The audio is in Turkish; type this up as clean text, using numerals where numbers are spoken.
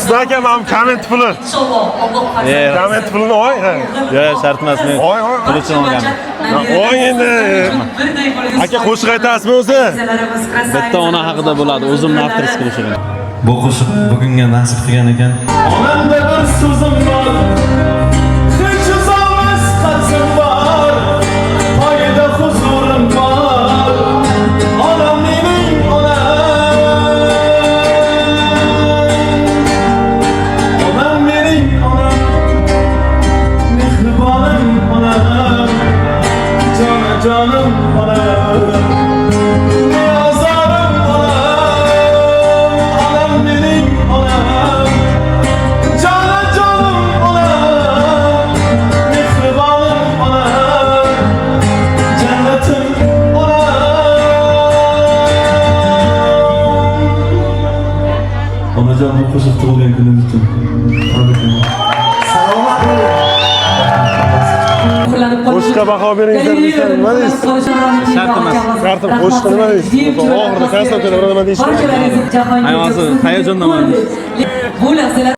Sizlarga ham komment puli. Komment pulini oy. Yo'q, shart emas. Men Oy. pulini olganman. Oy endi. Aka qo'shiq aytasizmi o'zi? Bitta ona haqida bo'ladi, o'zimni avtorskiy qilishim. Bu qo'shiq bugunga nasib qilgan ekan. Onamda bir so'zim bor, hech uzolmas qarzim bor, poyida huzurim bor. Onam mening onam, onam mening onam, mehribonim onam, jonim onam. Onajon bu qo'shiq tug'ilgan kuningiz uchun. Qo'shiqqa baho beringlar desam nima deysiz? Shart emas. Shart emas. Qo'shiqqa nima deysiz? Oxirida konsertda nima deysiz? Hayvonsiz hayajondaman. Bu lahzalar